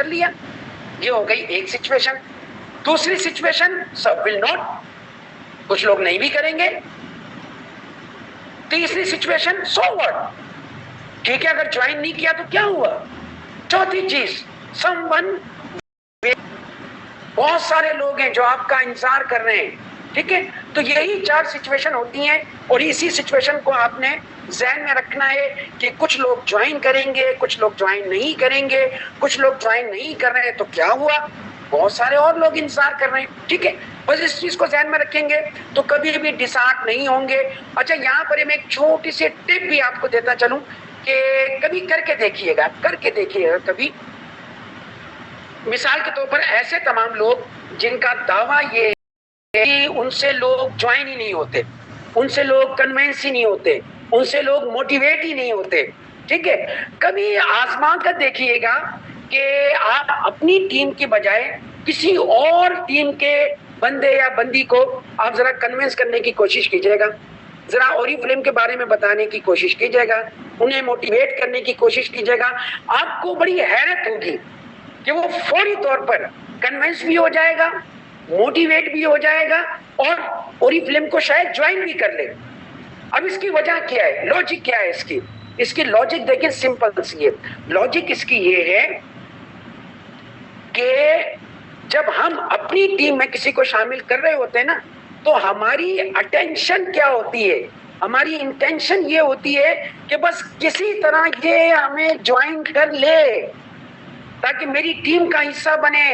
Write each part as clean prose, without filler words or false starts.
کر لیا. یہ ہو گئی ایک سچویشن. دوسری سچویشن سب ول ناٹ, کچھ لوگ نہیں بھی کریں گے. تیسری سچویشن سو واٹ, ٹھیک ہے اگر جوائن نہیں کیا تو کیا ہوا. چوتھی چیز سم ون, بہت سارے لوگ ہیں جو آپ کا انتظار کر رہے ہیں, ٹھیک ہے. تو یہی 4 سچویشن ہوتی ہیں اور اسی سچویشن کو آپ نے ذہن میں رکھنا ہے کہ کچھ لوگ جوائن کریں گے, کچھ لوگ جوائن نہیں کریں گے. کچھ لوگ جوائن نہیں کر رہے ہیں تو کیا ہوا, بہت سارے اور لوگ انتظار کر رہے ہیں, ٹھیک ہے. بس اس چیز کو ذہن میں رکھیں گے تو کبھی بھی ڈسہارٹ نہیں ہوں گے. اچھا یہاں پر میں ایک چھوٹی سی ٹپ بھی آپ کو دیتا چلوں کہ کبھی کر کے دیکھیے گا کبھی. مثال کے طور پر ایسے تمام لوگ جن کا دعویٰ یہ ہے کہ ان سے لوگ جوائن ہی نہیں ہوتے, ان سے لوگ کنونس ہی نہیں ہوتے, ان سے لوگ موٹیویٹ ہی نہیں ہوتے, ٹھیک ہے. کبھی آزما کر دیکھیے گا کہ آپ اپنی ٹیم کی بجائے کسی اور ٹیم کے بندے یا بندی کو آپ ذرا کنونس کرنے کی کوشش کیجیے گا, ذرا اورiflame کے بارے میں بتانے کی کوشش کیجیے گا, انہیں موٹیویٹ کرنے کی کوشش کیجیے گا. آپ کو بڑی حیرت ہوگی کہ وہ فوری طور پر کنونس بھی ہو جائے گا, موٹیویٹ بھی ہو جائے گا اور اورiflame کو شاید جوائن بھی کر لے. اب اس کی وجہ کیا ہے, لاجک کیا ہے اس کی لاجک دیکھیں, سمپل سی ہے. لاجک اس کی یہ ہے کہ جب ہم اپنی ٹیم میں کسی کو شامل کر رہے ہوتے ہیں نا تو ہماری اٹینشن کیا ہوتی ہے, ہماری انٹینشن یہ ہوتی ہے کہ بس کسی طرح یہ ہمیں جوائن کر لے تاکہ میری ٹیم کا حصہ بنے,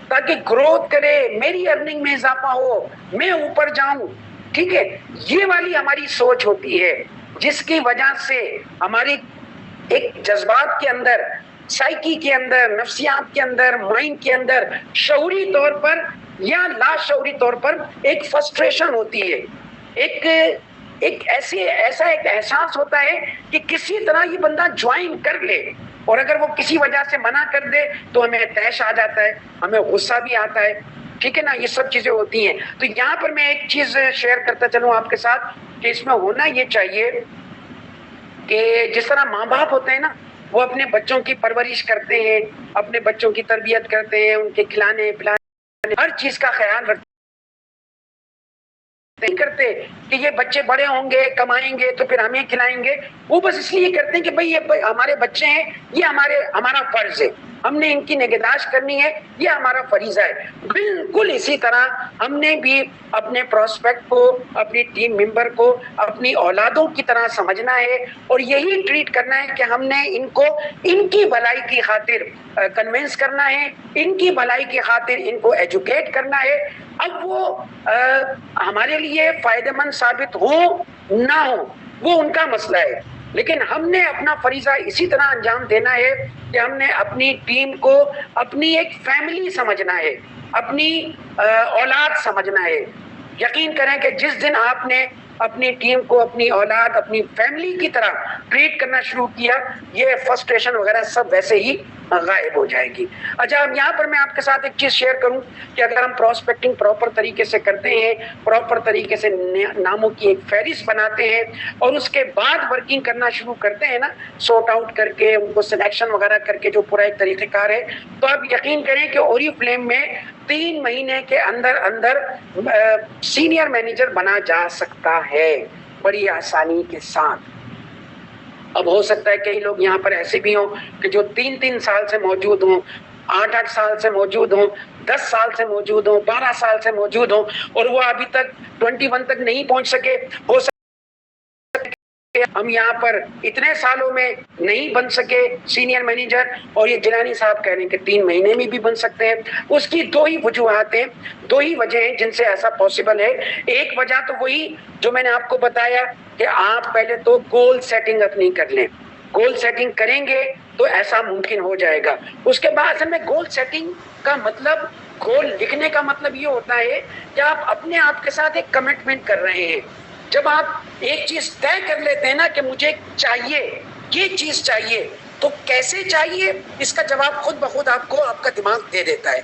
تاکہ گروتھ کرے, میری ارننگ میں اضافہ ہو, میں اوپر جاؤں, ٹھیک ہے. یہ والی ہماری سوچ ہوتی ہے جس کی وجہ سے ہماری ایک جذبات کے اندر, سائیکی کے اندر, نفسیات کے اندر, مائنڈ کے اندر شعوری طور پر یا لاشعوری طور پر ایک فرسٹریشن ہوتی ہے, ایک ایسا ایک احساس ہوتا ہے کہ کسی طرح یہ بندہ جوائن کر لے, اور اگر وہ کسی وجہ سے منع کر دے تو ہمیں طیش آ جاتا ہے, ہمیں غصہ بھی آتا ہے, ٹھیک ہے نا. یہ سب چیزیں ہوتی ہیں. تو یہاں پر میں ایک چیز شیئر کرتا چلوں آپ کے ساتھ کہ اس میں ہونا یہ چاہیے کہ جس طرح ماں باپ ہوتے ہیں نا, وہ اپنے بچوں کی پرورش کرتے ہیں, اپنے بچوں کی تربیت کرتے ہیں, ان کے کھلانے پلانے ہر چیز کا خیال رکھتے نہیں کرتے کہ یہ بچے بڑے ہوں گے, کمائیں گے تو پھر ہمیں کھلائیں گے. وہ بس اس لیے کرتے ہیں کہ بھئی یہ ہمارے بچے ہیں, یہ ہمارا فرض ہے, ہم نے ان کی نگہداشت کرنی ہے, یہ ہمارا فریضہ ہے. بالکل اسی طرح ہم نے بھی اپنے پراسپیکٹ کو, اپنی ٹیم ممبر کو اپنی اولادوں کی طرح سمجھنا ہے اور یہی ٹریٹ کرنا ہے کہ ہم نے ان کو ان کی بھلائی کی خاطر کنونس کرنا ہے, ان کی بھلائی کی خاطر ان کو ایجوکیٹ کرنا ہے. اب وہ ہمارے لیے فائدہ مند ثابت ہو نہ ہو وہ ان کا مسئلہ ہے, لیکن ہم نے اپنا فریضہ اسی طرح انجام دینا ہے کہ ہم نے اپنی ٹیم کو اپنی ایک فیملی سمجھنا ہے, اپنی اولاد سمجھنا ہے. یقین کریں کہ جس دن آپ نے اپنی ٹیم کو اپنی اولاد, اپنی فیملی کی طرح ٹریٹ کرنا شروع کیا, یہ فرسٹریشن وغیرہ سب ویسے ہی غائب ہو جائے گی. اچھا اب یہاں پر میں آپ کے ساتھ ایک چیز شیئر کروں کہ اگر ہم پراسپیکٹنگ پراپر طریقے سے کرتے ہیں, پراپر طریقے سے ناموں کی ایک فہرست بناتے ہیں اور اس کے بعد ورکنگ کرنا شروع کرتے ہیں نا, سورٹ آؤٹ کر کے ان کو سلیکشن وغیرہ کر کے جو پورا ایک طریقہ کار ہے, تو آپ یقین کریں کہ اورiflame میں 3 مہینے کے اندر سینئر مینیجر بنا جا سکتا ہے بڑی آسانی کے ساتھ. اب ہو سکتا ہے کئی لوگ یہاں پر ایسے بھی ہوں کہ جو 3 سال سے موجود ہوں, 8 سال سے موجود ہوں, 10 سال سے موجود ہوں, 12 سال سے موجود ہوں اور وہ ابھی تک 21 تک نہیں پہنچ سکے. ہو سکتا ہم یہاں پر اتنے سالوں میں نہیں بن سکے سینئر مینیجر, اور یہ جیلانی صاحب کہہ رہے ہیں کہ 3 مہینے میں بھی بن سکتے ہیں. اس کی 2 ہی وجوہات ہیں, 2 ہی وجہ ہیں جن سے ایسا پاسبل ہے. ایک وجہ تو وہی جو میں نے آپ کو بتایا کہ آپ پہلے تو گول سیٹنگ اپنی کر لیں. گول سیٹنگ کریں گے تو ایسا ممکن ہو جائے گا. اس کے بعد اصل میں گول سیٹنگ کا مطلب, گول لکھنے کا مطلب یہ ہوتا ہے کہ آپ اپنے آپ کے ساتھ ایک کمٹمنٹ کر رہے ہیں. جب آپ ایک چیز طے کر لیتے ہیں نا کہ مجھے چاہیے, یہ چیز چاہیے, تو کیسے چاہیے اس کا جواب خود بخود آپ کو آپ کا دماغ دے دیتا ہے.